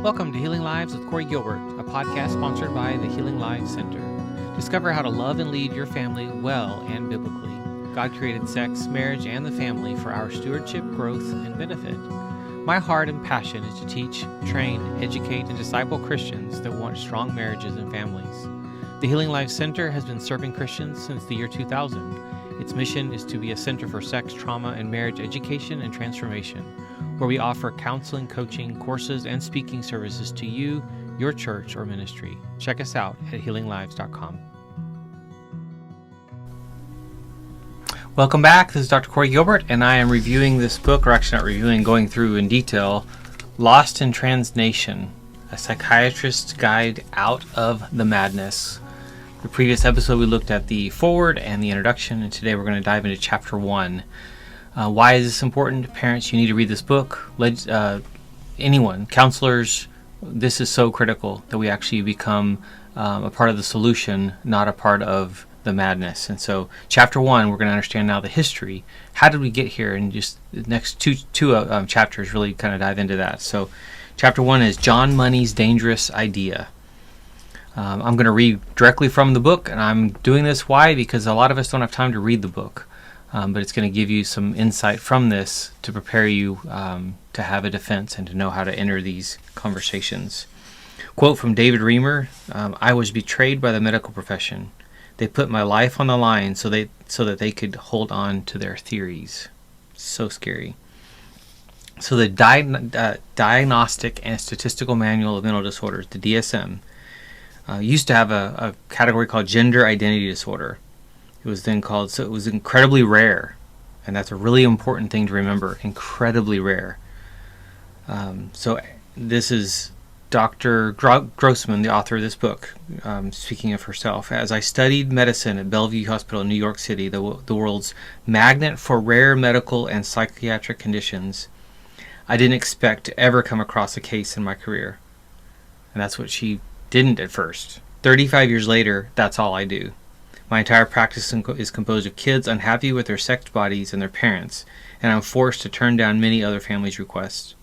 Welcome to Healing Lives with Corey Gilbert, a podcast sponsored by the Healing Lives Center. Discover how to love and lead your family well and biblically. God created sex, marriage, and the family for our stewardship, growth, and benefit. My heart and passion is to teach, train, educate, and disciple Christians that want strong marriages and families. The Healing Lives Center has been serving Christians since the year 2000. Its mission is to be a center for sex, trauma, and marriage education and transformation, where we offer counseling, coaching, courses, and speaking services to you, your church, or ministry. Check us out at healinglives.com. Welcome back. This is Dr. Corey Gilbert, and I am reviewing this book, or actually not reviewing, going through in detail, Lost in Transnation, a psychiatrist's guide out of the madness. The previous episode we looked at the foreword and the introduction, and today we're going to dive into chapter 1. Why is this important? Parents, you need to read this book. Anyone, counselors, this is so critical that we actually become a part of the solution, not a part of the madness. And so chapter 1, we're going to understand now the history. How did we get here? And just the next two chapters really kind of dive into that. So chapter 1 is John Money's Dangerous Idea. I'm going to read directly from the book, and I'm doing this. Why? Because a lot of us don't have time to read the book. But it's going to give you some insight from this to prepare you to have a defense and to know how to enter these conversations. Quote from David Reamer, I was betrayed by the medical profession. They put my life on the line so that they could hold on to their theories. So scary. So the Diagnostic and Statistical Manual of Mental Disorders, the DSM, used to have a category called Gender Identity Disorder. It was then called, so it was incredibly rare, and that's a really important thing to remember, incredibly rare. So this is Dr. Grossman, the author of this book, speaking of herself. As I studied medicine at Bellevue Hospital in New York City, the world's magnet for rare medical and psychiatric conditions, I didn't expect to ever come across a case in my career. And that's what she didn't at first. 35 years later, that's all I do. My entire practice is composed of kids unhappy with their sex bodies and their parents, and I'm forced to turn down many other families' requests.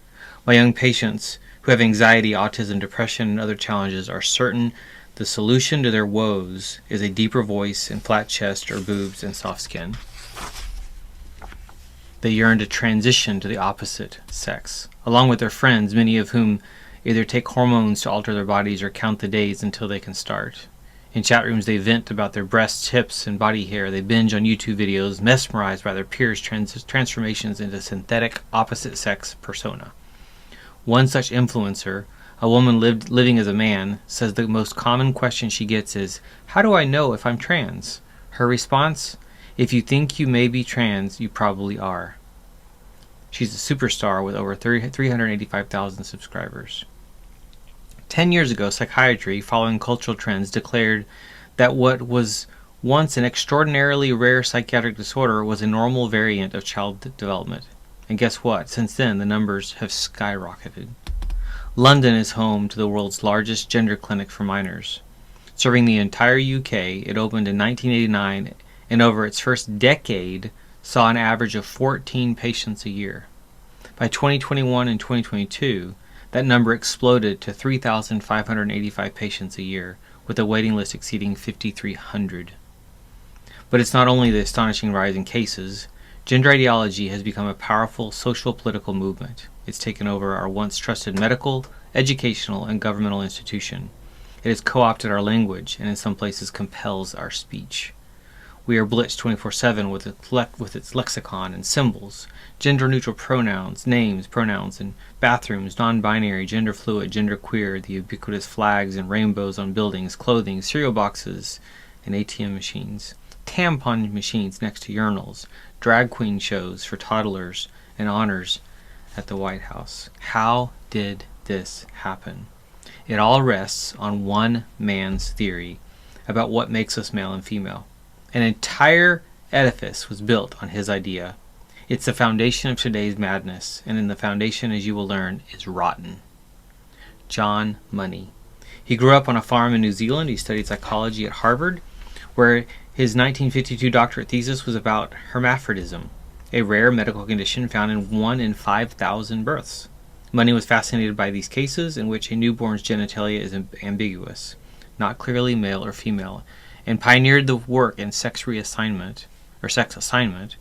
My young patients who have anxiety, autism, depression, and other challenges are certain the solution to their woes is a deeper voice and flat chest or boobs and soft skin. They yearn to transition to the opposite sex, along with their friends, many of whom either take hormones to alter their bodies or count the days until they can start. In chat rooms, they vent about their breasts, hips, and body hair. They binge on YouTube videos, mesmerized by their peers' transformations into synthetic opposite-sex persona. One such influencer, a woman living as a man, says the most common question she gets is, how do I know if I'm trans? Her response, if you think you may be trans, you probably are. She's a superstar with over 385,000 subscribers. 10 years ago, psychiatry, following cultural trends, declared that what was once an extraordinarily rare psychiatric disorder was a normal variant of child development. And guess what? Since then, the numbers have skyrocketed. London is home to the world's largest gender clinic for minors. Serving the entire UK, it opened in 1989, and over its first decade, saw an average of 14 patients a year. By 2021 and 2022, that number exploded to 3,585 patients a year, with a waiting list exceeding 5,300. But it's not only the astonishing rise in cases. Gender ideology has become a powerful social political movement. It's taken over our once trusted medical, educational, and governmental institution. It has co-opted our language and in some places compels our speech. We are blitzed 24/7 with its lexicon and symbols, gender-neutral pronouns, names, pronouns, and bathrooms, non-binary, gender-fluid, genderqueer, the ubiquitous flags and rainbows on buildings, clothing, cereal boxes, and ATM machines, tampon machines next to urinals, drag queen shows for toddlers, and honors at the White House. How did this happen? It all rests on one man's theory about what makes us male and female. An entire edifice was built on his idea. It's the foundation of today's madness, and in the foundation, as you will learn, is rotten. John Money. He grew up on a farm in New Zealand. He studied psychology at Harvard, where his 1952 doctorate thesis was about hermaphrodism, a rare medical condition found in 1 in 5,000 births. Money was fascinated by these cases in which a newborn's genitalia is ambiguous, not clearly male or female, and pioneered the work in sex reassignment, or sex assignment,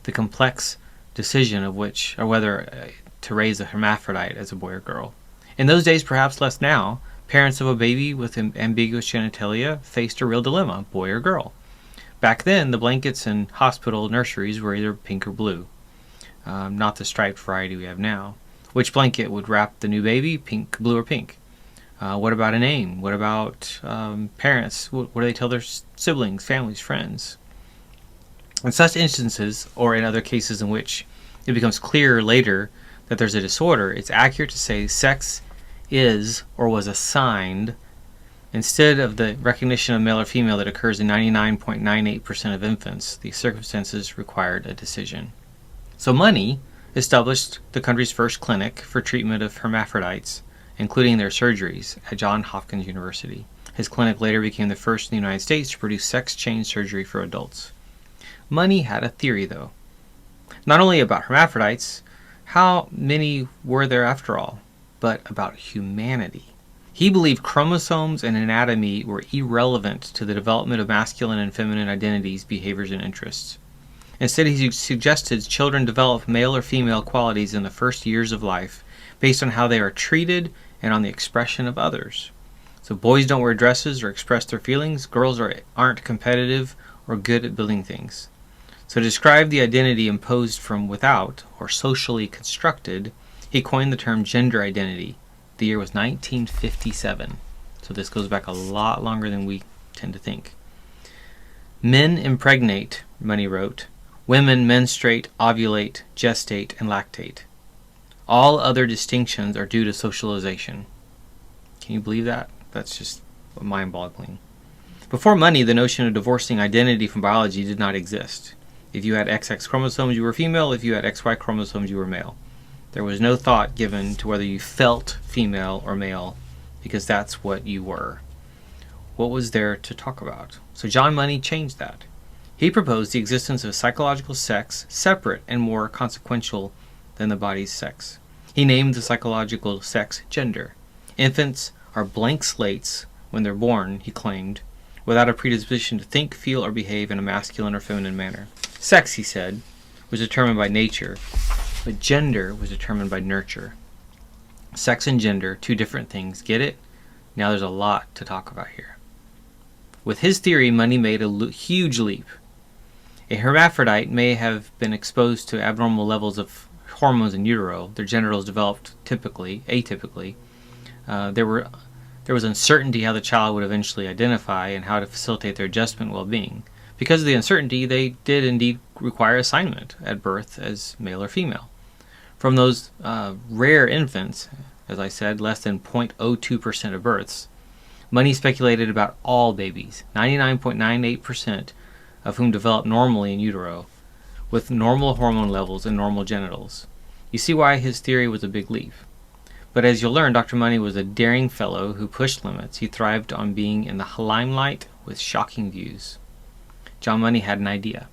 the complex decision of which, or whether to raise a hermaphrodite as a boy or girl. In those days, perhaps less now, parents of a baby with ambiguous genitalia faced a real dilemma, boy or girl. Back then, the blankets in hospital nurseries were either pink or blue, not the striped variety we have now. Which blanket would wrap the new baby, pink, blue, or pink? What about a name? What about parents? What do they tell their siblings, families, friends? In such instances, or in other cases in which it becomes clear later that there's a disorder, it's accurate to say sex is or was assigned instead of the recognition of male or female that occurs in 99.98% of infants. The circumstances required a decision. So Money established the country's first clinic for treatment of hermaphrodites, including their surgeries, at Johns Hopkins University. His clinic later became the first in the United States to produce sex-change surgery for adults. Money had a theory, though. Not only about hermaphrodites, how many were there after all, but about humanity. He believed chromosomes and anatomy were irrelevant to the development of masculine and feminine identities, behaviors, and interests. Instead, he suggested children develop male or female qualities in the first years of life based on how they are treated and on the expression of others. So boys don't wear dresses or express their feelings. Girls aren't competitive or good at building things. So to describe the identity imposed from without or socially constructed, he coined the term gender identity. The year was 1957. So this goes back a lot longer than we tend to think. Men impregnate, Money wrote. Women menstruate, ovulate, gestate, and lactate. All other distinctions are due to socialization. Can you believe that? That's just mind-boggling. Before Money, the notion of divorcing identity from biology did not exist. If you had XX chromosomes, you were female. If you had XY chromosomes, you were male. There was no thought given to whether you felt female or male, because that's what you were. What was there to talk about? So John Money changed that. He proposed the existence of psychological sex separate and more consequential than the body's sex. He named the psychological sex gender. Infants are blank slates when they're born, he claimed, without a predisposition to think, feel, or behave in a masculine or feminine manner. Sex, he said, was determined by nature, but gender was determined by nurture. Sex and gender, two different things. Get it? Now there's a lot to talk about here. With his theory, Money made a huge leap. A hermaphrodite may have been exposed to abnormal levels of hormones in utero. Their genitals developed atypically. There was uncertainty how the child would eventually identify and how to facilitate their adjustment and well-being. Because of the uncertainty, they did indeed require assignment at birth as male or female. From those rare infants, as I said, less than 0.02% of births, Money speculated about all babies, 99.98% of whom develop normally in utero, with normal hormone levels and normal genitals. You see why his theory was a big leap. But as you'll learn, Dr. Money was a daring fellow who pushed limits. He thrived on being in the limelight with shocking views. John Money had an idea.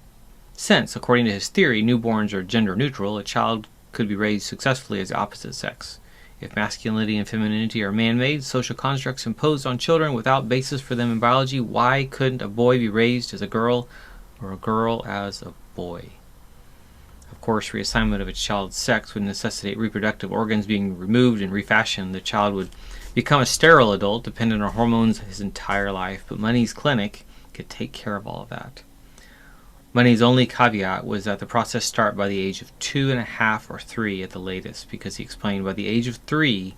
Since, according to his theory, newborns are gender neutral, a child could be raised successfully as the opposite sex. If masculinity and femininity are man-made, social constructs imposed on children without basis for them in biology, why couldn't a boy be raised as a girl or a girl as a boy? Of course, reassignment of a child's sex would necessitate reproductive organs being removed and refashioned. The child would become a sterile adult, dependent on hormones his entire life, but Money's clinic could take care of all of that. Money's only caveat was that the process start by the age of 2.5 or 3 at the latest, because he explained by the age of 3,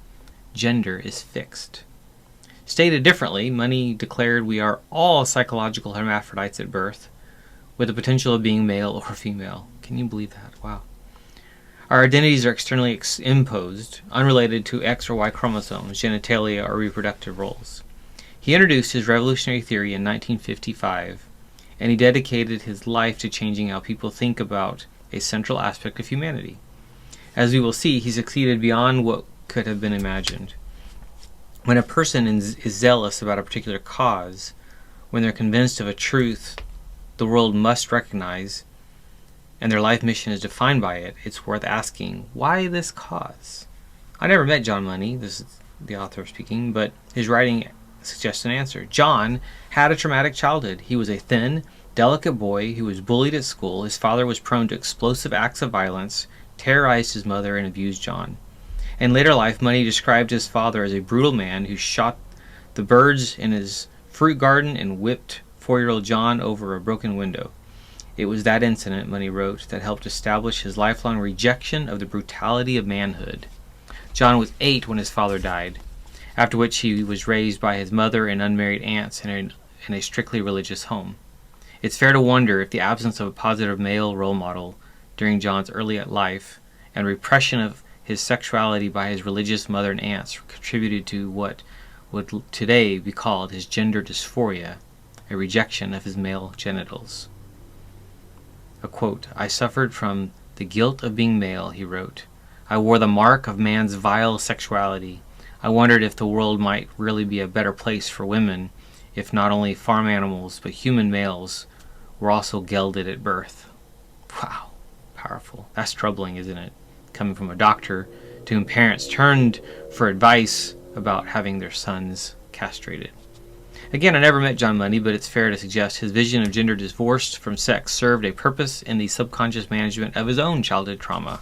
gender is fixed. Stated differently, Money declared we are all psychological hermaphrodites at birth, with the potential of being male or female. Can you believe that? Wow. Our identities are externally imposed, unrelated to X or Y chromosomes, genitalia, or reproductive roles. He introduced his revolutionary theory in 1955, and he dedicated his life to changing how people think about a central aspect of humanity. As we will see, he succeeded beyond what could have been imagined. When a person is zealous about a particular cause, when they're convinced of a truth the world must recognize, and their life mission is defined by it, it's worth asking, why this cause? I never met John Money, this is the author speaking, but his writing suggests an answer. John had a traumatic childhood. He was a thin, delicate boy who was bullied at school. His father was prone to explosive acts of violence, terrorized his mother, and abused John. In later life, Money described his father as a brutal man who shot the birds in his fruit garden and whipped 4-year-old John over a broken window. It was that incident, Money wrote, that helped establish his lifelong rejection of the brutality of manhood. John was 8 when his father died, after which he was raised by his mother and unmarried aunts in a strictly religious home. It's fair to wonder if the absence of a positive male role model during John's early life and repression of his sexuality by his religious mother and aunts contributed to what would today be called his gender dysphoria, a rejection of his male genitals. A quote, "I suffered from the guilt of being male," he wrote. "I wore the mark of man's vile sexuality. I wondered if the world might really be a better place for women if not only farm animals but human males were also gelded at birth." Wow, powerful. That's troubling, isn't it? Coming from a doctor to whom parents turned for advice about having their sons castrated. Again, I never met John Money, but it's fair to suggest his vision of gender divorced from sex served a purpose in the subconscious management of his own childhood trauma.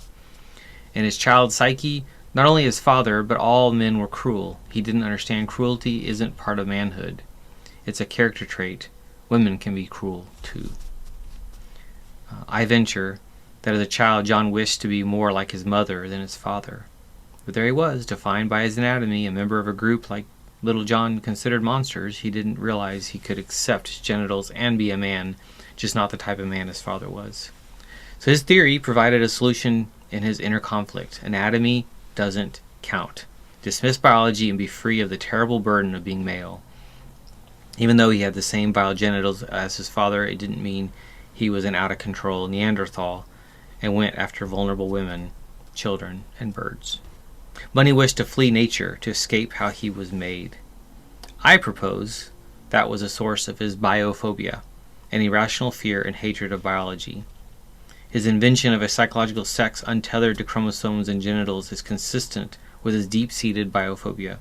In his child's psyche, not only his father, but all men were cruel. He didn't understand cruelty isn't part of manhood. It's a character trait. Women can be cruel too. I venture that as a child, John wished to be more like his mother than his father. But there he was, defined by his anatomy, a member of a group like little John considered monsters. He didn't realize he could accept his genitals and be a man, just not the type of man his father was. So his theory provided a solution in his inner conflict. Anatomy doesn't count. Dismiss biology and be free of the terrible burden of being male. Even though he had the same vile genitals as his father, it didn't mean he was an out-of-control Neanderthal and went after vulnerable women, children, and birds. Money wished to flee nature to escape how he was made. I propose that was a source of his biophobia, an irrational fear and hatred of biology. His invention of a psychological sex untethered to chromosomes and genitals is consistent with his deep-seated biophobia.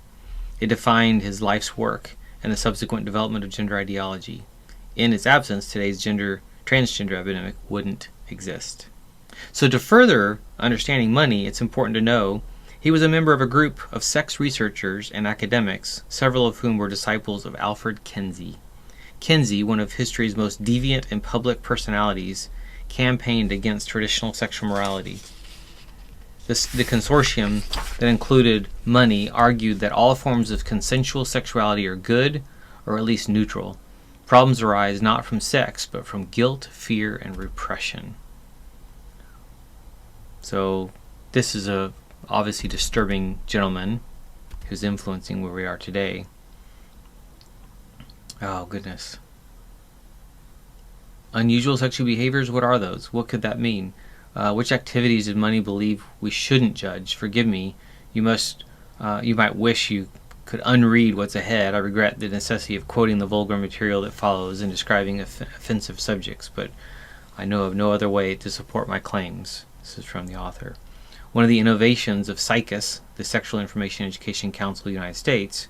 It defined his life's work and the subsequent development of gender ideology. In its absence, today's transgender epidemic wouldn't exist. So to further understanding Money, it's important to know he was a member of a group of sex researchers and academics, several of whom were disciples of Alfred Kinsey. Kinsey, one of history's most deviant and public personalities, campaigned against traditional sexual morality. The consortium that included Money argued that all forms of consensual sexuality are good, or at least neutral. Problems arise not from sex, but from guilt, fear, and repression. So this is a obviously disturbing gentleman who's influencing where we are today. Oh, goodness. Unusual sexual behaviors, what are those? What could that mean? Which activities did Money believe we shouldn't judge? Forgive me, you might wish you could unread what's ahead. I regret the necessity of quoting the vulgar material that follows and describing offensive subjects, but I know of no other way to support my claims. This is from the author. One of the innovations of SICUS, the Sexual Information Education Council of the United States,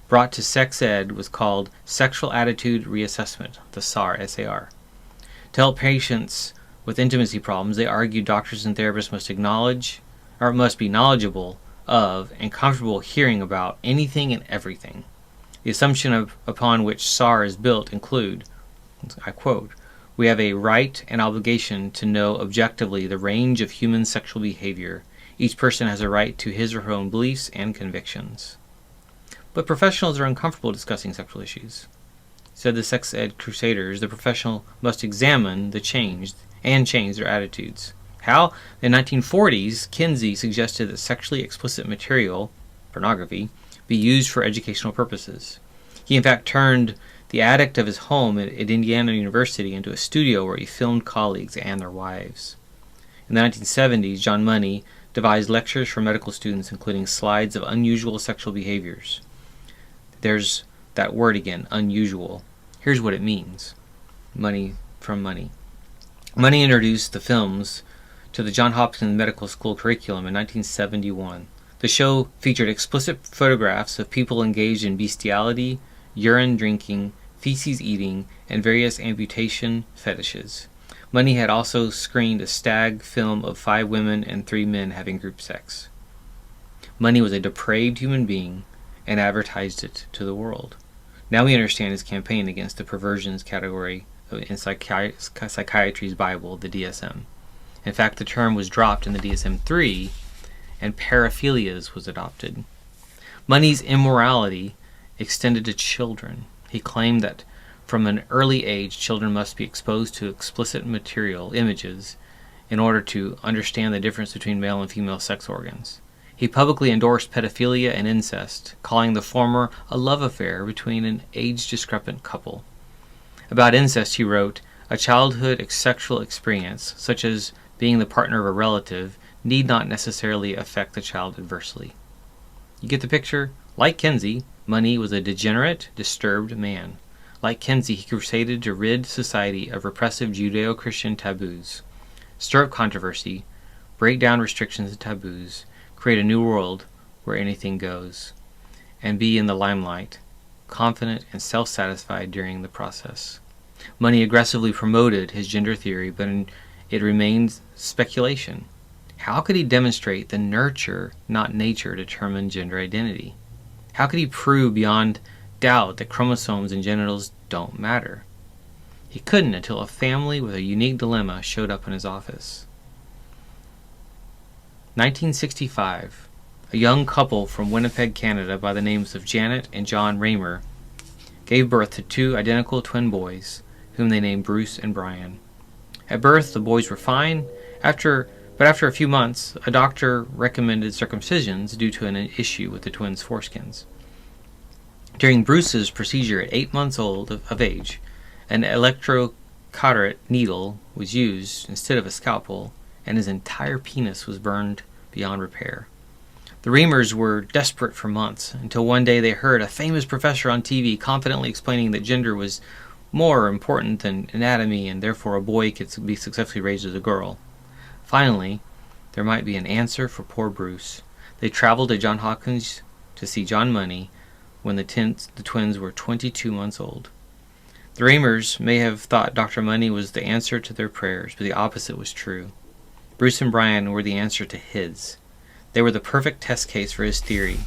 brought to sex ed was called Sexual Attitude Reassessment, the SAR, S-A-R. To help patients with intimacy problems, they argued doctors and therapists must be knowledgeable of and comfortable hearing about anything and everything. The assumption upon which SAR is built include, I quote, "We have a right and obligation to know objectively the range of human sexual behavior. Each person has a right to his or her own beliefs and convictions." But professionals are uncomfortable discussing sexual issues. Said the sex ed crusaders, the professional must examine the change their attitudes. How? In the 1940s, Kinsey suggested that sexually explicit material, pornography, be used for educational purposes. He in fact turned the attic of his home at Indiana University into a studio where he filmed colleagues and their wives. In the 1970s, John Money devised lectures for medical students including slides of unusual sexual behaviors. There's that word again, unusual. Here's what it means. Money from Money. Money introduced the films to the Johns Hopkins Medical School curriculum in 1971. The show featured explicit photographs of people engaged in bestiality, urine drinking, feces eating, and various amputation fetishes. Money had also screened a stag film of 5 women and 3 men having group sex. Money was a depraved human being and advertised it to the world. Now we understand his campaign against the perversions category in psychiatry's Bible, the DSM. In fact, the term was dropped in the DSM-3, and paraphilias was adopted. Money's immorality extended to children. He claimed that from an early age, children must be exposed to explicit material images in order to understand the difference between male and female sex organs. He publicly endorsed pedophilia and incest, calling the former a love affair between an age-discrepant couple. About incest, he wrote, "A childhood sexual experience, such as being the partner of a relative, need not necessarily affect the child adversely." You get the picture? Like Kinsey, Money was a degenerate, disturbed man. Like Kinsey, he crusaded to rid society of repressive Judeo-Christian taboos, stir up controversy, break down restrictions and taboos, create a new world where anything goes, and be in the limelight, confident and self-satisfied during the process. Money aggressively promoted his gender theory, but it remains speculation. How could he demonstrate that nurture, not nature, determined gender identity? How could he prove beyond doubt that chromosomes and genitals don't matter? He couldn't until a family with a unique dilemma showed up in his office. 1965, a young couple from Winnipeg, Canada by the names of Janet and John Raymer gave birth to 2 identical twin boys, whom they named Bruce and Brian. At birth, the boys were fine, but after a few months, a doctor recommended circumcisions due to an issue with the twins' foreskins. During Bruce's procedure at 8 months of age, an electrocauterate needle was used instead of a scalpel, and his entire penis was burned beyond repair. The Reamers were desperate for months, until one day they heard a famous professor on TV confidently explaining that gender was more important than anatomy, and therefore a boy could be successfully raised as a girl. Finally, there might be an answer for poor Bruce. They traveled to Johns Hopkins to see John Money when the twins were 22 months old. The Reamers may have thought Dr. Money was the answer to their prayers, but the opposite was true. Bruce and Brian were the answer to his. They were the perfect test case for his theory.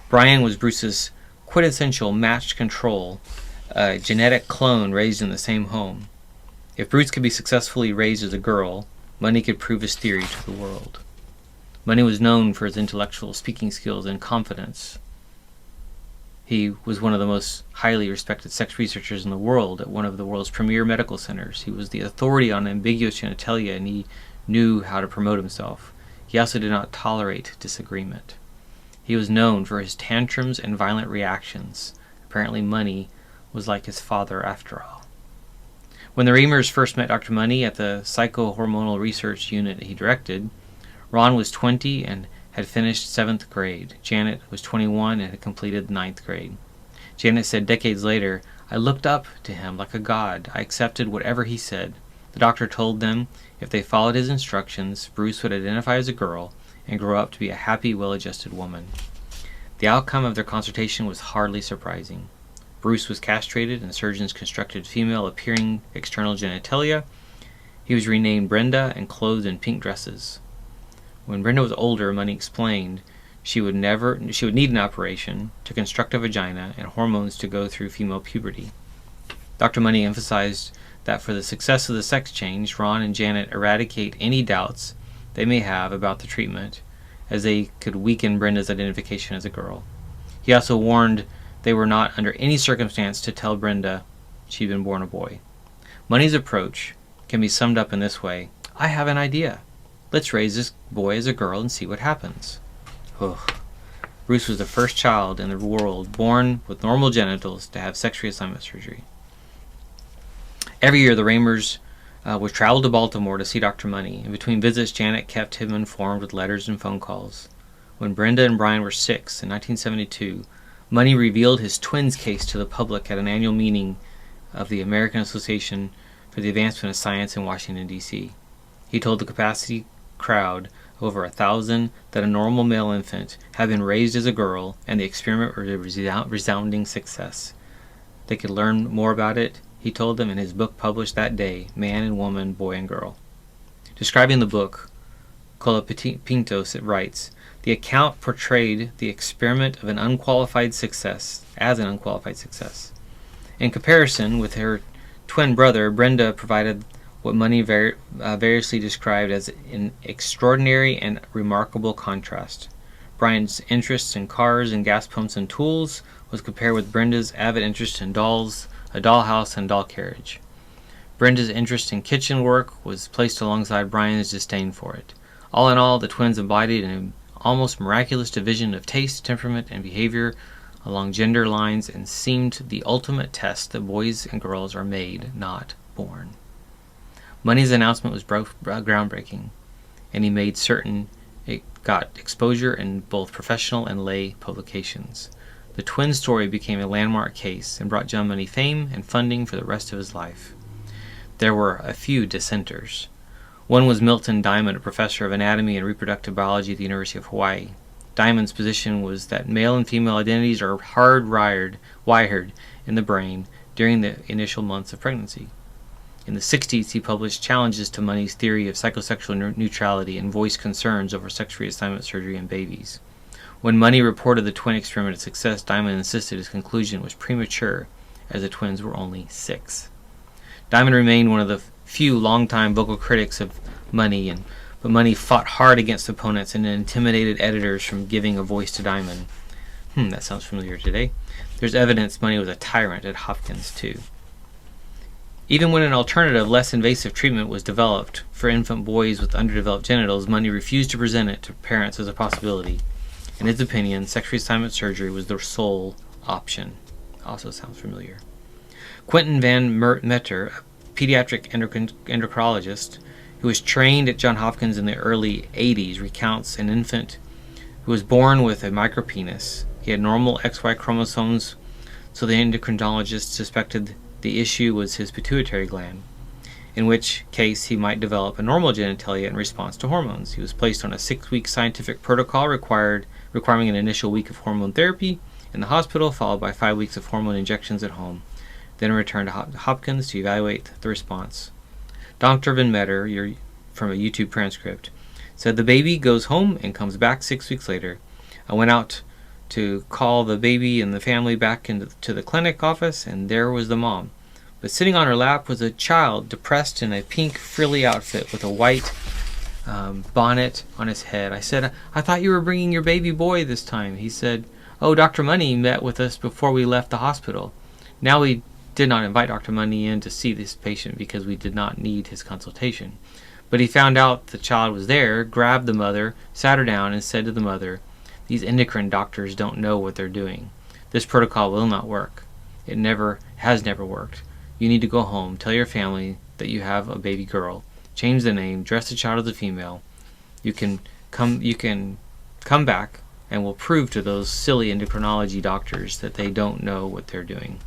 Brian was Bruce's quintessential matched control, a genetic clone raised in the same home. If Bruce could be successfully raised as a girl, Money could prove his theory to the world. Money was known for his intellectual speaking skills and confidence. He was one of the most highly respected sex researchers in the world at one of the world's premier medical centers. He was the authority on ambiguous genitalia, and he knew how to promote himself. He also did not tolerate disagreement. He was known for his tantrums and violent reactions. Apparently Money was like his father after all. When the Reamers first met Dr. Money at the psychohormonal research unit he directed, Ron was 20 and had finished 7th grade. Janet was 21 and had completed 9th grade. Janet said decades later, "I looked up to him like a god. I accepted whatever he said." The doctor told them if they followed his instructions, Bruce would identify as a girl and grow up to be a happy, well-adjusted woman. The outcome of their consultation was hardly surprising. Bruce was castrated and surgeons constructed female-appearing external genitalia. He was renamed Brenda and clothed in pink dresses. When Brenda was older, Money explained she would need an operation to construct a vagina and hormones to go through female puberty. Dr. Money emphasized that for the success of the sex change, Ron and Janet eradicate any doubts they may have about the treatment, as they could weaken Brenda's identification as a girl. He also warned they were not under any circumstance to tell Brenda she'd been born a boy. Money's approach can be summed up in this way: I have an idea. Let's raise this boy as a girl and see what happens. Ugh. Bruce was the first child in the world born with normal genitals to have sex reassignment surgery. Every year, the Reamers would travel to Baltimore to see Dr. Money, and between visits, Janet kept him informed with letters and phone calls. When Brenda and Brian were 6 in 1972, Money revealed his twins case to the public at an annual meeting of the American Association for the Advancement of Science in Washington, D.C. He told the capacity crowd over 1,000, that a normal male infant had been raised as a girl, and the experiment was a resounding success. They could learn more about it, he told them in his book published that day, Man and Woman, Boy and Girl. Describing the book, Colapinto writes, the account portrayed the experiment of an unqualified success. In comparison with her twin brother, Brenda provided what Money variously described as an extraordinary and remarkable contrast. Brian's interest in cars and gas pumps and tools was compared with Brenda's avid interest in dolls, a dollhouse, and doll carriage. Brenda's interest in kitchen work was placed alongside Brian's disdain for it. All in all, the twins embodied an almost miraculous division of taste, temperament, and behavior along gender lines, and seemed the ultimate test that boys and girls are made, not born. Money's announcement was groundbreaking, and he made certain it got exposure in both professional and lay publications. The twin story became a landmark case and brought John Money fame and funding for the rest of his life. There were a few dissenters. One was Milton Diamond, a professor of anatomy and reproductive biology at the University of Hawaii. Diamond's position was that male and female identities are hardwired in the brain during the initial months of pregnancy. In the 60s, he published challenges to Money's theory of psychosexual neutrality and voiced concerns over sex reassignment surgery in babies. When Money reported the twin experiment a success, Diamond insisted his conclusion was premature, as the twins were only 6. Diamond remained one of the few longtime vocal critics of Money, but Money fought hard against opponents and intimidated editors from giving a voice to Diamond. That sounds familiar today. There's evidence Money was a tyrant at Hopkins, too. Even when an alternative, less invasive treatment was developed for infant boys with underdeveloped genitals, Money refused to present it to parents as a possibility. In his opinion, sex reassignment surgery was the sole option. Also sounds familiar. Quentin Van Meter, a pediatric endocrinologist who was trained at Johns Hopkins in the early 80s, recounts an infant who was born with a micropenis. He had normal XY chromosomes, so the endocrinologist suspected the issue was his pituitary gland, in which case he might develop a normal genitalia in response to hormones. He was placed on a 6-week scientific protocol requiring an initial week of hormone therapy in the hospital, followed by 5 weeks of hormone injections at home, then returned to Hopkins to evaluate the response. Dr. Van Meter, from a YouTube transcript, said the baby goes home and comes back 6 weeks later. I went out to call the baby and the family back into the clinic office, and there was the mom. But sitting on her lap was a child depressed in a pink frilly outfit with a white bonnet on his head. I said, I thought you were bringing your baby boy this time. He said, oh, Dr. Money met with us before we left the hospital. Now we did not invite Dr. Money in to see this patient because we did not need his consultation. But he found out the child was there, grabbed the mother, sat her down, and said to the mother, these endocrine doctors don't know what they're doing. This protocol will not work. It has never worked. You need to go home, tell your family that you have a baby girl, change the name, dress the child as a female. You can come back and we'll prove to those silly endocrinology doctors that they don't know what they're doing.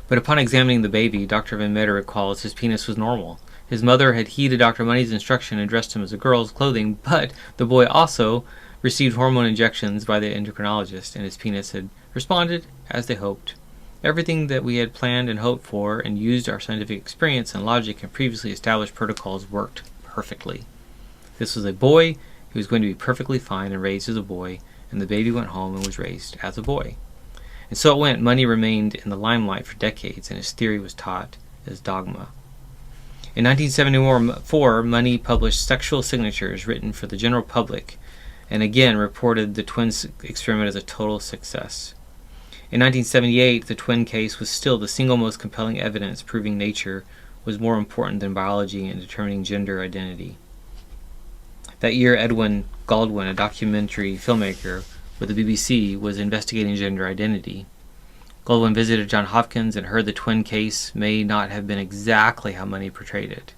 But upon examining the baby, Dr. Van Meter recalls his penis was normal. His mother had heeded Dr. Money's instruction and dressed him as a girl's clothing, but the boy also received hormone injections by the endocrinologist, and his penis had responded as they hoped. Everything that we had planned and hoped for and used our scientific experience and logic and previously established protocols worked perfectly. This was a boy who was going to be perfectly fine and raised as a boy, and the baby went home and was raised as a boy. And so it went. Money remained in the limelight for decades, and his theory was taught as dogma. In 1974, Money published Sexual Signatures written for the general public, and again reported the twins experiment as a total success. In 1978, the twin case was still the single most compelling evidence proving nature was more important than biology in determining gender identity. That year, Edwin Galdwin, a documentary filmmaker with the BBC, was investigating gender identity. Galdwin visited Johns Hopkins and heard the twin case may not have been exactly how Money portrayed it.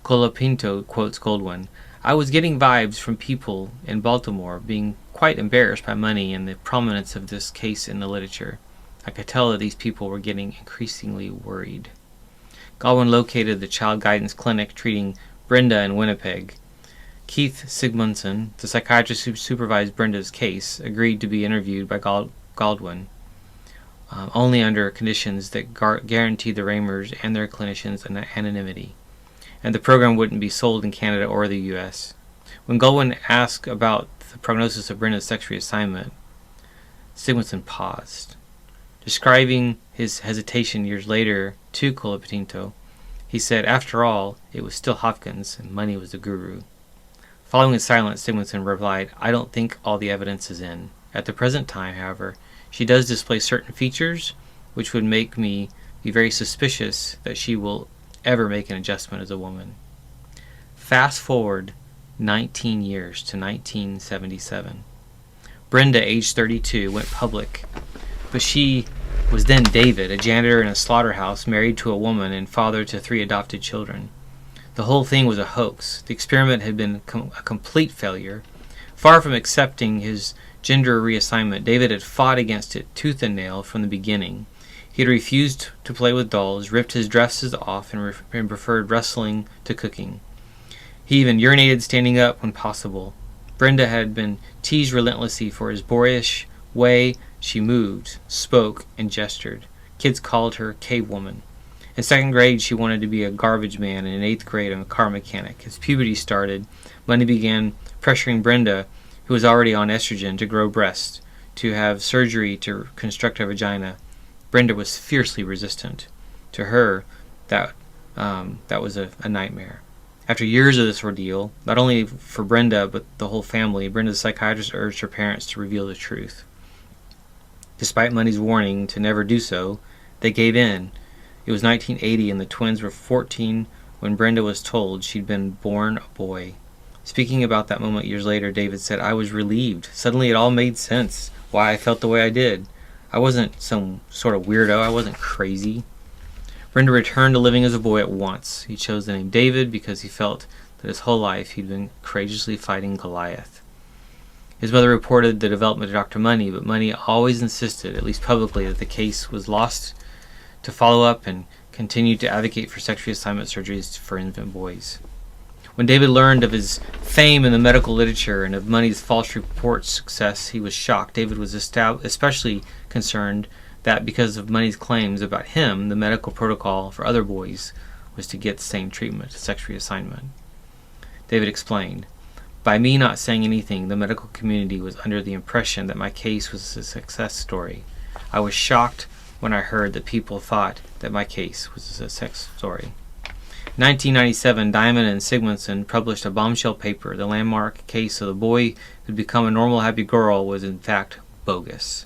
Colapinto quotes Galdwin, I was getting vibes from people in Baltimore being quite embarrassed by Money and the prominence of this case in the literature. I could tell that these people were getting increasingly worried. Galdwin located the child guidance clinic treating Brenda in Winnipeg. Keith Sigmundson, the psychiatrist who supervised Brenda's case, agreed to be interviewed by Goldwyn, only under conditions that guaranteed the Ramers and their clinicians an anonymity, and the program wouldn't be sold in Canada or the U.S. When Goldwyn asked about the prognosis of Brenda's sex reassignment, Sigmundson paused. Describing his hesitation years later to Colapinto, he said, "After all, it was still Hopkins, and money was the guru." Following his silence, Sigmundson replied, "I don't think all the evidence is in. At the present time, however, she does display certain features which would make me be very suspicious that she will ever make an adjustment as a woman." Fast forward 19 years to 1977. Brenda, age 32, went public, but she was then David, a janitor in a slaughterhouse, married to a woman and father to 3 adopted children. The whole thing was a hoax. The experiment had been a complete failure. Far from accepting his gender reassignment, David had fought against it tooth and nail from the beginning. He had refused to play with dolls, ripped his dresses off, and preferred wrestling to cooking. He even urinated standing up when possible. Brenda had been teased relentlessly for his boyish way she moved, spoke, and gestured. Kids called her Cave Woman. In 2nd grade, she wanted to be a garbage man, and in 8th grade, a car mechanic. As puberty started, money began pressuring Brenda, who was already on estrogen, to grow breasts, to have surgery to construct a vagina. Brenda was fiercely resistant. To her, that was a nightmare. After years of this ordeal, not only for Brenda but the whole family, Brenda's psychiatrist urged her parents to reveal the truth. Despite Money's warning to never do so, they gave in. It was 1980 and the twins were 14 when Brenda was told she'd been born a boy. Speaking about that moment years later, David said, "I was relieved. Suddenly it all made sense, why I felt the way I did. I wasn't some sort of weirdo. I wasn't crazy." Brenda returned to living as a boy at once. He chose the name David because he felt that his whole life he'd been courageously fighting Goliath. His mother reported the development to Dr. Money, but Money always insisted, at least publicly, that the case was lost to follow up and continued to advocate for sex reassignment surgeries for infant boys. When David learned of his fame in the medical literature and of Money's false report success, he was shocked. David was especially concerned that because of Money's claims about him, the medical protocol for other boys was to get the same treatment, sex reassignment. David explained, "By me not saying anything, the medical community was under the impression that my case was a success story. I was shocked when I heard that people thought that my case was a sex story." In 1997, Diamond and Sigmundson published a bombshell paper. The landmark case of the boy who'd become a normal, happy girl was in fact bogus.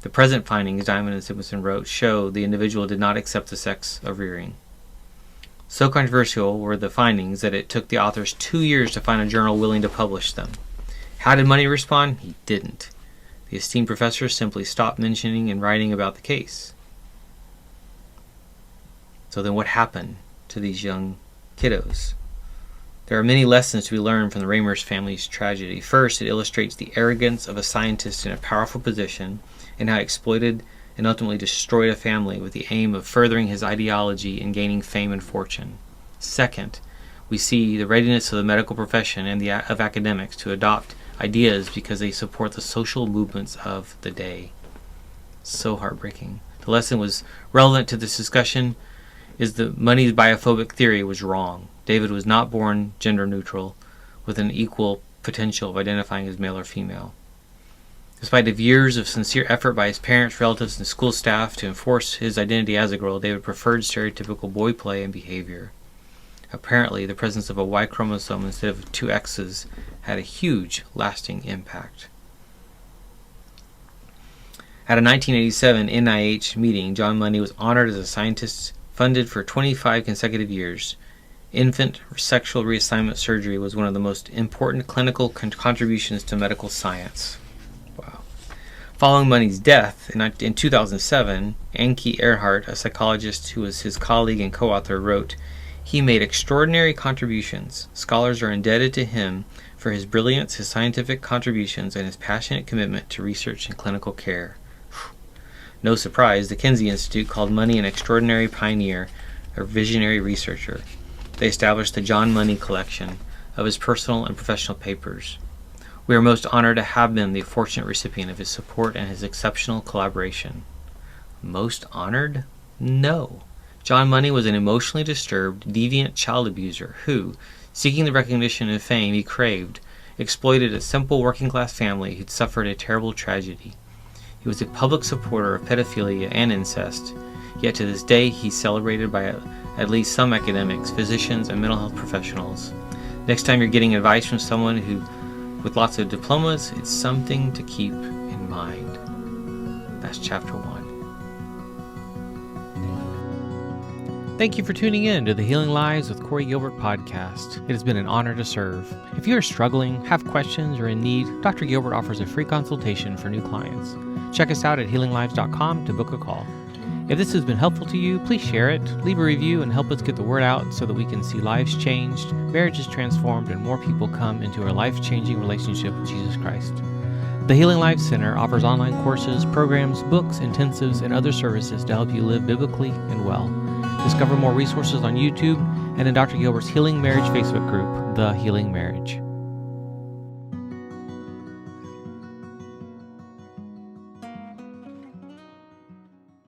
The present findings, Diamond and Sigmundson wrote, show the individual did not accept the sex of rearing. So controversial were the findings that it took the authors 2 years to find a journal willing to publish them. How did Money respond? He didn't. The esteemed professor simply stopped mentioning and writing about the case. So then what happened to these young kiddos? There are many lessons to be learned from the Ramers family's tragedy. First, it illustrates the arrogance of a scientist in a powerful position and how he exploited and ultimately destroyed a family with the aim of furthering his ideology and gaining fame and fortune. Second, we see the readiness of the medical profession and of academics to adopt ideas because they support the social movements of the day. So heartbreaking. The lesson was relevant to this discussion is that Money's biophobic theory was wrong. David was not born gender neutral with an equal potential of identifying as male or female. Despite of years of sincere effort by his parents, relatives, and school staff to enforce his identity as a girl, David preferred stereotypical boy play and behavior. Apparently, the presence of a Y chromosome instead of 2 X's had a huge, lasting impact. At a 1987 NIH meeting, John Money was honored as a scientist funded for 25 consecutive years. Infant sexual reassignment surgery was one of the most important clinical contributions to medical science. Wow. Following Money's death in 2007, Anke Ehrhardt, a psychologist who was his colleague and co-author, wrote, "He made extraordinary contributions. Scholars are indebted to him for his brilliance, his scientific contributions, and his passionate commitment to research and clinical care." No surprise, the Kinsey Institute called Money an extraordinary pioneer, a visionary researcher. They established the John Money Collection, of his personal and professional papers. We are most honored to have been the fortunate recipient of his support and his exceptional collaboration. Most honored? No. John Money was an emotionally disturbed, deviant child abuser who, seeking the recognition and fame he craved, exploited a simple working-class family who'd suffered a terrible tragedy. He was a public supporter of pedophilia and incest, yet to this day he's celebrated by at least some academics, physicians, and mental health professionals. Next time you're getting advice from someone with lots of diplomas, it's something to keep in mind. That's chapter 1. Thank you for tuning in to the Healing Lives with Corey Gilbert podcast. It has been an honor to serve. If you are struggling, have questions, or in need, Dr. Gilbert offers a free consultation for new clients. Check us out at healinglives.com to book a call. If this has been helpful to you, please share it, leave a review, and help us get the word out so that we can see lives changed, marriages transformed, and more people come into a life-changing relationship with Jesus Christ. The Healing Lives Center offers online courses, programs, books, intensives, and other services to help you live biblically and well. Discover more resources on YouTube and in Dr. Gilbert's Healing Marriage Facebook group, The Healing Marriage.